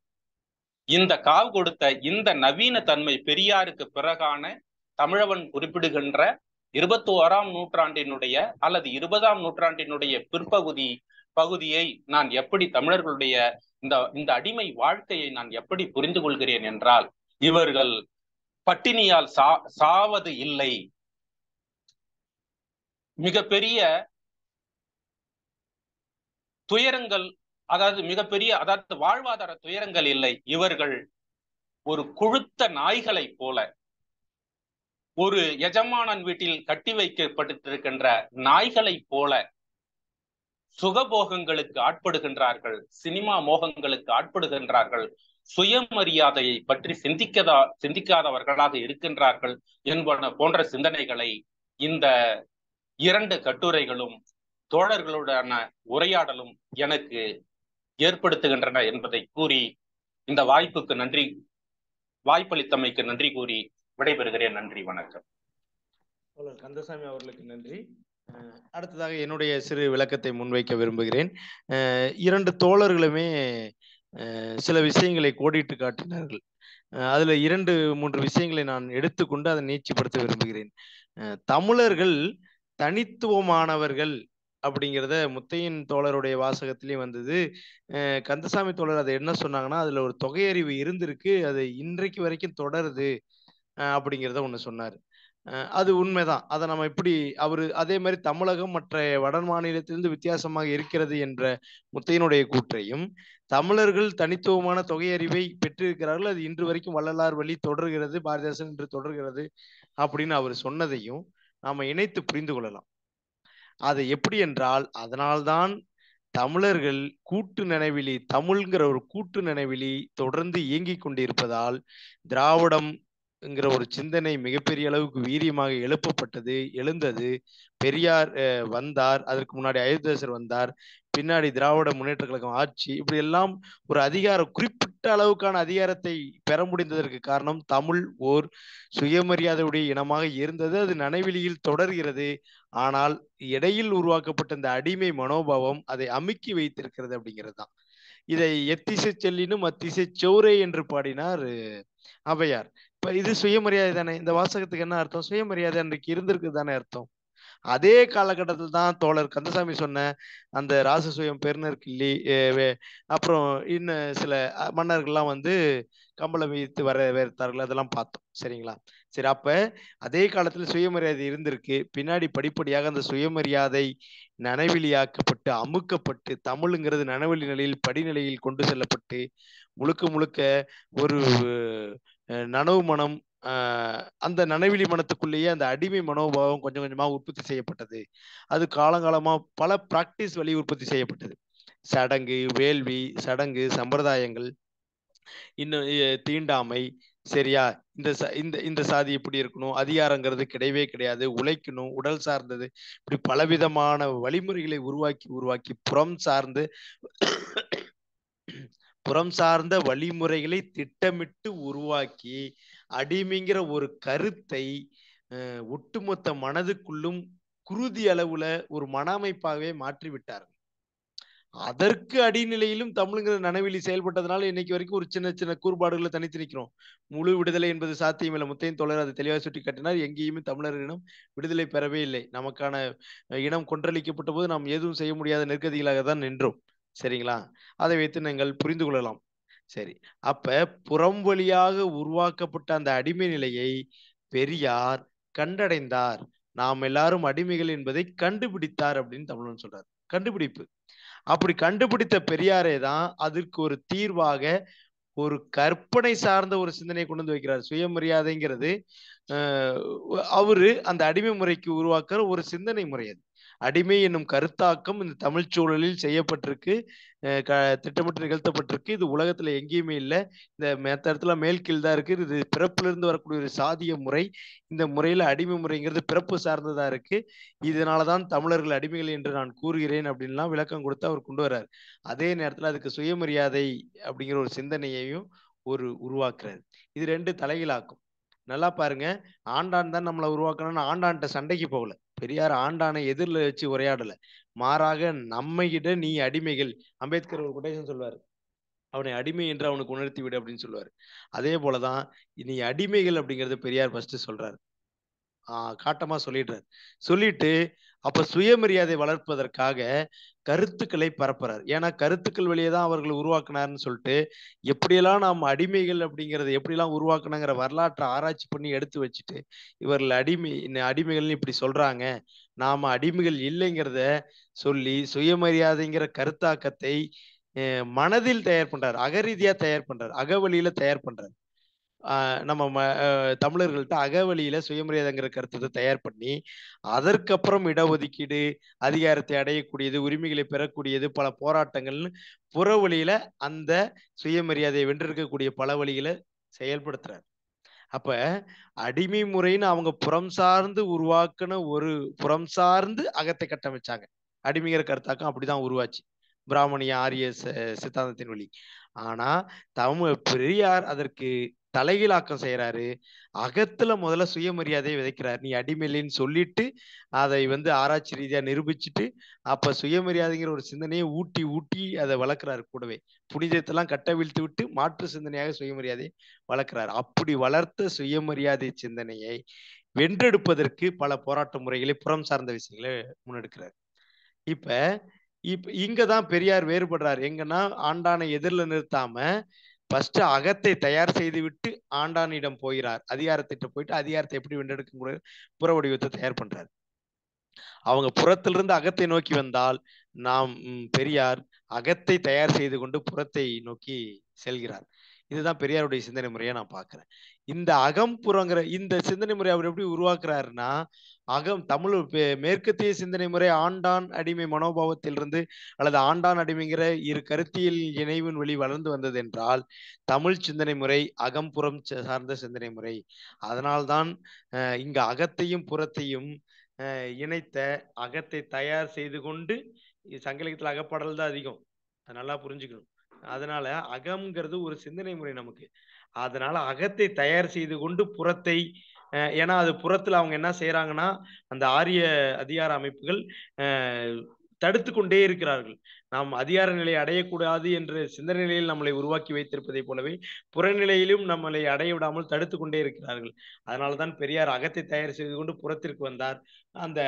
இந்த காவு கொடுத்த இந்த நவீன தன்மை பெரியாருக்கு பிறகான தமிழவன் குறிப்பிடுகின்ற 21ஆம் நூற்றாண்டினுடைய அல்லது 20ஆம் நூற்றாண்டினுடைய பகுதியை நான் எப்படி தமிழர்களுடைய இந்த அடிமை வாழ்க்கையை நான் எப்படி புரிந்து கொள்கிறேன் என்றால், இவர்கள் பட்டினியால் சாவது இல்லை, மிகப்பெரிய துயரங்கள், அதாவது வாழ்வாதார துயரங்கள் இல்லை. இவர்கள் ஒரு கொழுத்த நாய்களை போல, ஒரு எஜமானன் வீட்டில் கட்டி வைக்கப்பட்டிருக்கின்ற நாய்களை போல சுகபோகங்களுக்கு ஆட்படுகின்றார்கள், சினிமா மோகங்களுக்கு ஆட்படுகின்றார்கள், சுயமரியாதையை பற்றி சிந்திக்காதவர்களாக இருக்கின்றார்கள் என்பன போன்ற சிந்தனைகளை இந்த 2 கட்டுரைகளும் தோழர்களுடான உரையாடலும் எனக்கு ஏற்படுத்துகின்றன என்பதை கூறி இந்த வாய்ப்பளித்தமைக்கு நன்றி கூறி விடைபெறுகிறேன். நன்றி, வணக்கம்.
கந்தசாமி அவர்களுக்கு நன்றி. அடுத்ததாக என்னுடைய சிறு விளக்கத்தை முன்வைக்க விரும்புகிறேன். 2 தோழர்களுமே சில விஷயங்களை கோடிட்டு காட்டினார்கள். அதுல 2-3 விஷயங்களை நான் எடுத்துக்கொண்டு அதை நீட்சிப்படுத்த விரும்புகிறேன். தமிழர்கள் தனித்துவமானவர்கள் அப்படிங்கிறத முத்தையன் தோழருடைய வாசகத்திலையும் வந்தது. கந்தசாமி தோழர் அதை என்ன சொன்னாங்கன்னா, அதுல ஒரு தொகையறிவு இருந்திருக்கு, அது இன்றைக்கு வரைக்கும் தொடருது அப்படிங்கிறத ஒண்ணு சொன்னார். அது உண்மைதான். அதை நம்ம இப்படி அவரு அதே மாதிரி தமிழகம் மற்ற வட மாநிலத்திலிருந்து வித்தியாசமாக இருக்கிறது என்ற முத்தையனுடைய கூற்றையும், தமிழர்கள் தனித்துவமான தொகையறிவை பெற்றிருக்கிறார்கள், அது இன்று வரைக்கும் வள்ளலார் வழி தொடர்கிறது, பாரதிதாசன் என்று தொடர்கிறது அப்படின்னு அவர் சொன்னதையும் நாம இணைத்து புரிந்து கொள்ளலாம். அது எப்படி என்றால், அதனால்தான் தமிழர்கள் கூட்டு நினைவிலி, தமிழ்ங்கிற ஒரு கூட்டு நினைவிலி தொடர்ந்து இயங்கிக் கொண்டிருப்பதால் திராவிடம்ங்கிற ஒரு சிந்தனை மிகப்பெரிய அளவுக்கு வீரியமாக எழுந்தது. பெரியார் வந்தார், அதற்கு முன்னாடி அயோத்திதாசர் வந்தார், பின்னாடி திராவிட முன்னேற்ற கழகம் ஆட்சி, இப்படி எல்லாம் ஒரு குறிப்பிட்ட அளவுக்கான அதிகாரத்தை பெற முடிந்ததற்கு காரணம் தமிழ் ஓர் சுயமரியாதையுடைய இனமாக இருந்தது. அது நனைவெளியில் தொடர்கிறது. ஆனால் இடையில் உருவாக்கப்பட்ட இந்த அடிமை மனோபாவம் அதை அமுக்கி வைத்திருக்கிறது அப்படிங்கிறது தான். இதை எத்திசை செல்லினும் அத்திசை சௌரே என்று பாடினார் ஔவையார். இப்ப இது சுயமரியாதை தானே. இந்த வாசகத்துக்கு என்ன அர்த்தம்? சுயமரியாதை அன்றைக்கு இருந்திருக்கு தானே அர்த்தம். அதே காலகட்டத்தில் தான் தோழர் கந்தசாமி சொன்ன அந்த ராசசுயம், பெருநற்கிள்ளி, அப்புறம் இன்னும் சில மன்னர்கள்லாம் வந்து கம்பளம் வைத்து வரவேற்றார்கள், அதெல்லாம் பார்த்தோம். சரிங்களா? சரி, அப்ப அதே காலத்துல சுயமரியாதை இருந்திருக்கு. பின்னாடி படிப்படியாக அந்த சுயமரியாதை நனவெளியாக்கப்பட்டு அமுக்கப்பட்டு தமிழுங்கிறது நனவெளி நிலையில் படிநிலையில் கொண்டு செல்லப்பட்டு முழுக்க ஒரு நனவு மனம், அந்த நனவெளி மனத்துக்குள்ளேயே அந்த அடிமை மனோபாவம் கொஞ்சம் கொஞ்சமா உற்பத்தி செய்யப்பட்டது. அது காலங்காலமா பல பிராக்டிஸ் வழி உற்பத்தி செய்யப்பட்டது. சடங்கு, வேள்வி, சடங்கு, சம்பிரதாயங்கள், இன்னும் தீண்டாமை, சரியா, இந்த சாதி இப்படி இருக்கணும், அதிகாரங்கிறது கிடையவே கிடையாது, உழைக்கணும், உடல் சார்ந்தது, இப்படி பலவிதமான வழிமுறைகளை உருவாக்கி புறம் சார்ந்த வழிமுறைகளை திட்டமிட்டு உருவாக்கி அடிமைங்கிற ஒரு கருத்தை ஒட்டுமொத்த மனதுக்குள்ளும் குருதி அளவுல ஒரு மன அமைப்பாகவே மாற்றி விட்டார்கள். அதற்கு அடிநிலையிலும் தமிழுங்கிற நனவெளி செயல்பட்டதுனால இன்னைக்கு வரைக்கும் ஒரு சின்ன சின்ன கூறுபாடுகளை தனித்து நிற்கிறோம். முழு விடுதலை என்பது சாத்தியம் இல்லை. முத்தையன் தோழர் அதை தெளிவாக சுட்டி காட்டினார். எங்கேயுமே தமிழர் இனம் விடுதலை பெறவே இல்லை. நமக்கான இனம் கொன்றளிக்கப்பட்ட போது நாம் எதுவும் செய்ய முடியாத நெருக்கதிகளாக தான் நின்றோம். சரிங்களா? அதை வைத்து நீங்கள் புரிந்து கொள்ளலாம். சரி, அப்ப புறம் வழியாக உருவாக்கப்பட்ட அந்த அடிமை நிலையை பெரியார் கண்டடைந்தார். நாம் எல்லாரும் அடிமைகள் என்பதை கண்டுபிடித்தார் அப்படின்னு தமிழன் சொல்றார். கண்டுபிடிப்பு. அப்படி கண்டுபிடித்த பெரியாரே தான் அதற்கு ஒரு தீர்வாக ஒரு கற்பனை சார்ந்த ஒரு சிந்தனையை கொண்டு வந்து வைக்கிறார். சுயமரியாதைங்கிறது அவரு அந்த அடிமை முறைக்கு உருவாக்குற ஒரு சிந்தனை முறை. அது அடிமை என்னும் கருத்தாக்கம் இந்த தமிழ் சூழலில் செய்யப்பட்டிருக்கு, திட்டமிட்டு நிகழ்த்தப்பட்டிருக்கு. இது உலகத்துல எங்கேயுமே இல்லை. இந்த மற்ற இடத்துல மேல்கீழ் தான் இருக்கு. இது பிறப்பிலிருந்து வரக்கூடிய ஒரு சாதிய முறை. இந்த முறையில அடிமை முறைங்கிறது பிறப்பு சார்ந்ததா இருக்கு. இதனாலதான் தமிழர்கள் அடிமைகள் என்று நான் கூறுகிறேன் அப்படின்லாம் விளக்கம் கொடுத்து அவர் கொண்டு வர்றார். அதே நேரத்துல அதுக்கு சுயமரியாதை அப்படிங்கிற ஒரு சிந்தனையையும் உருவாக்குறாரு. இது 2 தலைகளாக்கும். நல்லா பாருங்க, ஆண்டான் தான் நம்மளை உருவாக்கணும்னு ஆண்டான்ட்ட சண்டைக்கு போகல. பெரியார் ஆண்டானை எதிரில் வச்சு உரையாடல. மாறாக நம்மகிட்ட நீ அடிமைகள். அம்பேத்கர் ஒரு கொட்டேஷன் சொல்வாரு, அவனை அடிமை என்று அவனுக்கு உணர்த்தி விடு அப்படின்னு சொல்லுவார். அதே போலதான் நீ அடிமைகள் அப்படிங்கறது பெரியார் ஃபர்ஸ்ட் சொல்றாரு. காட்டமா சொல்லிடுறாரு. சொல்லிட்டு அப்ப சுயமரியாதை வளர்ப்பதற்காக கருத்துக்களை பரப்புறார். ஏன்னா கருத்துக்கள் வழியே தான் அவர்கள் உருவாக்குனாருன்னு சொல்லிட்டு எப்படியெல்லாம் நாம் அடிமைகள் அப்படிங்கறத எப்படிலாம் உருவாக்குனாங்கிற வரலாற்றை ஆராய்ச்சி பண்ணி எடுத்து வச்சுட்டு இவர்கள் அடிமைகள்னு இப்படி சொல்றாங்க, நாம அடிமைகள் இல்லைங்கிறத சொல்லி சுயமரியாதைங்கிற கருத்தாக்கத்தை மனதில் தயார் பண்றாரு, அகரீதியா தயார் பண்றாரு, அகவழியில தயார் பண்றாரு. நம்ம தமிழர்கள்ட்ட அகவழியில சுயமரியாதைங்கிற கருத்தை தயார் பண்ணி அதற்கப்புறம் இடஒதுக்கீடு, அதிகாரத்தை அடையக்கூடியது, உரிமைகளை பெறக்கூடியது, பல போராட்டங்கள்னு புற வழியில அந்த சுயமரியாதையை வென்றிருக்கக்கூடிய பல வழிகளை செயல்படுத்துறாரு. அப்ப அடிமை முறைன்னு அவங்க புறம் சார்ந்து உருவாக்குன ஒரு புறம் சார்ந்து அகத்தை கட்டமைச்சாங்க. அடிமைங்கிற கருத்தாக்கம் அப்படிதான் உருவாச்சு பிராமணிய ஆரிய சித்தாந்தத்தின் வழி. ஆனா பெரியார் அதற்கு தலைகீழாக்கம் செய்யறாரு. அகத்துல முதல்ல சுயமரியாதையை விதைக்கிறார். நீ அடிமையில்லைன்னு சொல்லிட்டு அதை ஆராய்ச்சி ரீதியா நிரூபிச்சுட்டு அப்ப சுயமரியாதைங்கிற ஒரு சிந்தனையை ஊட்டி ஊட்டி அதை வளர்க்கிறாரு. கூடவே புனிதத்தெல்லாம் கட்டவிழ்த்து விட்டு மாற்று சிந்தனையாக சுயமரியாதை வளர்க்கிறார். அப்படி வளர்த்த சுயமரியாதை சிந்தனையை வென்றெடுப்பதற்கு பல போராட்ட முறைகளை புறம் சார்ந்த விஷயங்களை முன்னெடுக்கிறார். இப்ப இங்கதான் பெரியார் வேறுபடுறார். எங்கன்னா ஆண்டானை எதிரில் நிறுத்தாம ஃபர்ஸ்ட் அகத்தை தயார் செய்து விட்டு ஆண்டானிடம் போகிறார். அதிகாரத்திட்ட போயிட்டு அதிகாரத்தை எப்படி வென்றெடுக்க புற வடிவத்தை தயார் பண்றாரு. அவங்க புறத்திலிருந்து அகத்தை நோக்கி வந்தால் நாம் பெரியார் அகத்தை தயார் செய்து கொண்டு புறத்தை நோக்கி செல்கிறார். இதுதான் பெரியாருடைய சிந்தனை முறையை நான் பார்க்கிறேன். இந்த அகம்புறங்கிற இந்த சிந்தனை முறை அவர் எப்படி உருவாக்குறாருன்னா தமிழ் மேற்கத்திய சிந்தனை முறை ஆண்டான் அடிமை மனோபாவத்திலிருந்து அல்லது ஆண்டான் அடிமைங்கிற இரு கருத்தியல் இணைவின் வழி வளர்ந்து வந்தது என்றால் தமிழ் சிந்தனை முறை அகம்புறம் சார்ந்த சிந்தனை முறை. அதனால்தான் இங்க அகத்தையும் புறத்தையும் இணைத்த அகத்தை தயார் செய்து கொண்டு சங்கலிகத்துல அகப்பாடல் தான் அதிகம், அது நல்லா புரிஞ்சுக்கணும். அதனால அகம்ங்கிறது ஒரு சிந்தனை முறை நமக்கு. அதனால அகத்தை தயார் செய்து கொண்டு புறத்தை ஏன்னா அது புறத்துல அவங்க என்ன செய்யறாங்கன்னா அந்த ஆரிய அதிகார அமைப்புகள் தடுத்து கொண்டே இருக்கிறார்கள். நாம் அதிகார நிலையை அடையக்கூடாது என்ற சிந்தனை நிலையில் நம்மளை உருவாக்கி வைத்திருப்பதை போலவே புறநிலையிலும் நம்மளை அடைய விடாமல் தடுத்து கொண்டே இருக்கிறார்கள். அதனால்தான் பெரியார் அகத்தை தயார் செய்து கொண்டு புறத்திற்கு வந்தார். அந்த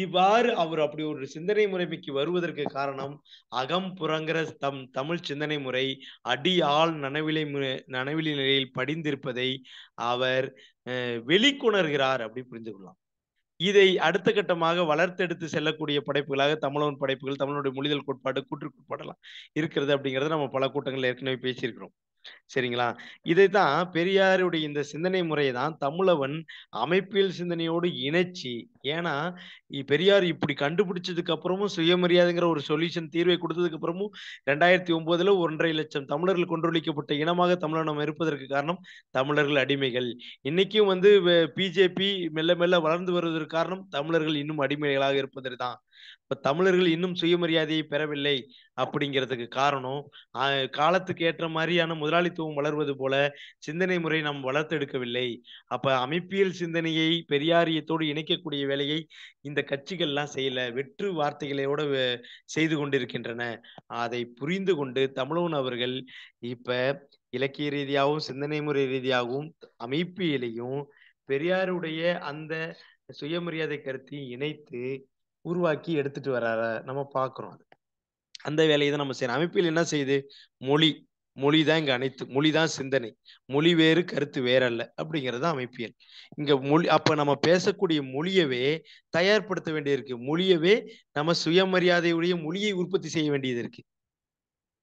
இவ்வாறு அவர் அப்படி ஒரு சிந்தனை முறைமைக்கு வருவதற்கு காரணம் அகம் புறங்கிற தமிழ் சிந்தனை முறை அடி ஆள் நனவிலி நிலையில் படிந்திருப்பதை அவர் வெளிக்கொணர்கிறார் அப்படி புரிந்து கொள்ளலாம். இதை அடுத்த கட்டமாக வளர்த்தெடுத்து செல்லக்கூடிய படைப்புகளாக தமிழன் படைப்புகள், தமிழுடைய மொழிதல் கோட்பாடு, கூற்று கோட்பாடெல்லாம் இருக்கிறது அப்படிங்கிறத நம்ம பல கூட்டங்கள் ஏற்கனவே பேசியிருக்கிறோம். சரிங்களா? இதைத்தான் பெரியாருடைய இந்த சிந்தனை முறையை தான் தமிழவன் அமைப்பியல் சிந்தனையோடு இணைச்சி, ஏன்னா பெரியார் இப்படி கண்டுபிடிச்சதுக்கு அப்புறமும் சுயமரியாதைங்கிற ஒரு சொல்யூஷன் தீர்வை கொடுத்ததுக்கு அப்புறமும் 2009 1.5 லட்சம் தமிழர்கள் கொன்றொழிக்கப்பட்ட இனமாக தமிழனம் இருப்பதற்கு காரணம் தமிழர்கள் அடிமைகள். இன்னைக்கும் பிஜேபி மெல்ல மெல்ல வளர்ந்து வருவதற்கு காரணம் தமிழர்கள் இன்னும் அடிமைகளாக இருப்பதற்கு தான். இப்ப தமிழர்கள் இன்னும் சுயமரியாதையை பெறவில்லை அப்படிங்கிறதுக்கு காரணம் காலத்துக்கு ஏற்ற மாதிரியான முதலாளித்துவம் வளர்வது போல சிந்தனை முறை நாம் வளர்த்தெடுக்கவில்லை. அப்ப அமைப்பியல் சிந்தனையை பெரியாரியத்தோடு இணைக்கக்கூடிய வேலையை இந்த கட்சிகள்லாம் செய்யல, வெற்று வார்த்தைகளோட செய்து கொண்டிருக்கின்றன. அதை புரிந்து கொண்டு தமிழன் அவர்கள் இப்ப இலக்கிய ரீதியாகவும் சிந்தனை முறை ரீதியாகவும் அமைப்பியலையும் பெரியாருடைய அந்த சுயமரியாதை கருத்தையும் இணைத்து உருவாக்கி எடுத்துட்டு வர்றார நம்ம பார்க்கிறோம். அந்த வேலையை தான் நம்ம செய்யணும். அமைப்பில் என்ன செய்யுது? மொழிதான் இங்க அனைத்து, மொழிதான் சிந்தனை, மொழி வேறு கருத்து வேறல்ல அப்படிங்கிறது அமைப்பியல். இங்க மொழி அப்ப நம்ம பேசக்கூடிய மொழியவே தயார்படுத்த வேண்டியிருக்கு. மொழியவே நம்ம சுயமரியாதையுடைய மொழியை உற்பத்தி செய்ய வேண்டியது இருக்கு.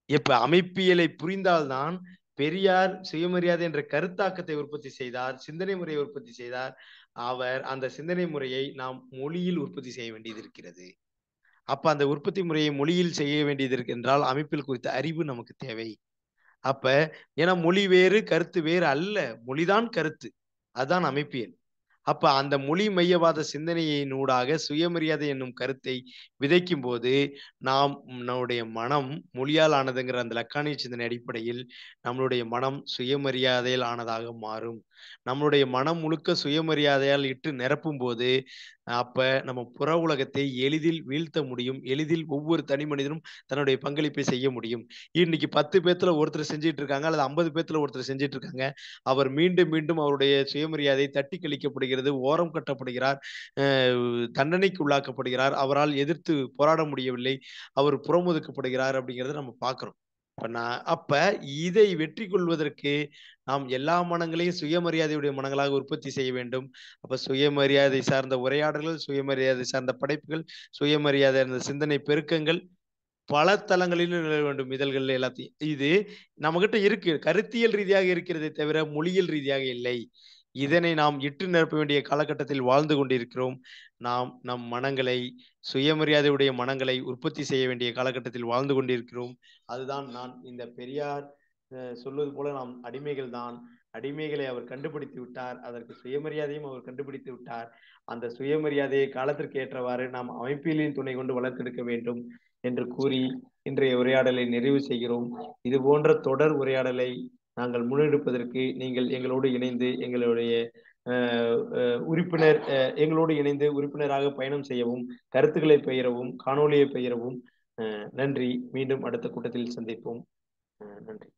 இப்ப அமைப்பியலை புரிந்தால்தான் பெரியார் சுயமரியாதை என்ற கருத்தாக்கத்தை உற்பத்தி செய்தார், சிந்தனை முறையை உற்பத்தி செய்தார். அவர் அந்த சிந்தனை முறையை நாம் மொழியில் உற்பத்தி செய்ய வேண்டியது இருக்கிறது. அப்ப அந்த உற்பத்தி முறையை மொழியில் செய்ய வேண்டியது இருக்கு என்றால் அமைப்பில் குறித்த அறிவு நமக்கு தேவை. அப்ப ஏன்னா மொழி வேறு கருத்து வேறு அல்ல, மொழிதான் கருத்து, அதுதான் அமைப்பியல். அப்ப அந்த மொழி மையவாத சிந்தனையினூடாக சுயமரியாதை என்னும் கருத்தை விதைக்கும் போது நம்மளுடைய மனம் மொழியால் ஆனதுங்கிற அந்த லக்கானிய சிந்தனை அடிப்படையில் நம்மளுடைய மனம் சுயமரியாதையில் ஆனதாக மாறும். நம்மளுடைய மனம் முழுக்க சுயமரியாதையால் இட்டு நிரப்பும் போது அப்ப நம்ம புற உலகத்தை எளிதில் வீழ்த்த முடியும். எளிதில் ஒவ்வொரு தனி மனிதனும் தன்னுடைய பங்களிப்பை செய்ய முடியும். இன்னைக்கு 10 பேத்துல ஒருத்தர் செஞ்சிட்டு இருக்காங்க, அல்லது 50 பேத்துல ஒருத்தர் செஞ்சிட்டு இருக்காங்க. அவர் மீண்டும் மீண்டும் அவருடைய சுயமரியாதை தட்டி கழிக்கப்படுகிறது, ஓரம் கட்டப்படுகிறார், தண்டனைக்கு உள்ளாக்கப்படுகிறார், அவரால் எதிர்த்து போராட முடியவில்லை, அவர் புறமுதுக்கப்படுகிறார் அப்படிங்கிறத நம்ம பார்க்கிறோம். அப்ப இதை வெற்றி கொள்வதற்கு நாம் எல்லா மனங்களையும் சுயமரியாதையுடைய மனங்களாக உற்பத்தி செய்ய வேண்டும். அப்ப சுயமரியாதை சார்ந்த உரையாடல்கள், சுயமரியாதை சார்ந்த படைப்புகள், சுயமரியாதை சார்ந்த சிந்தனை பெருக்கங்கள் பல தளங்களிலும் நிலவ வேண்டும். இதழ்கள் எல்லாத்தையும் இது நம்மகிட்ட இருக்கு, கருத்தியல் ரீதியாக இருக்கிறதே தவிர மொழியியல் ரீதியாக இல்லை. இதனை நாம் இட்டு நிரப்ப வேண்டிய காலகட்டத்தில் வாழ்ந்து கொண்டிருக்கிறோம். நாம் நம் மனங்களை, சுயமரியாதையுடைய மனங்களை உற்பத்தி செய்ய வேண்டிய காலகட்டத்தில் வாழ்ந்து கொண்டிருக்கிறோம். அதுதான் நான் இந்த பெரியார் சொல்வது போல நாம் அடிமைகள் தான். அடிமைகளை அவர் கண்டுபிடித்து விட்டார், அதற்கு சுயமரியாதையும் அவர் கண்டுபிடித்து விட்டார். அந்த சுயமரியாதையை காலத்திற்கு ஏற்றவாறு நாம் அமைப்பியலின் துணை கொண்டு வளர்த்தெடுக்க வேண்டும் என்று கூறி இன்றைய உரையாடலை நிறைவு செய்கிறோம். இது போன்ற தொடர் உரையாடலை நாங்கள் முன்னெடுப்பதற்கு நீங்கள் எங்களோடு இணைந்து எங்களோடு இணைந்து உறுப்பினராக பயணம் செய்யவும், கருத்துக்களை பகிரவும், காணொலியை பகிரவும் நன்றி. மீண்டும் அடுத்த கூட்டத்தில் சந்திப்போம். நன்றி.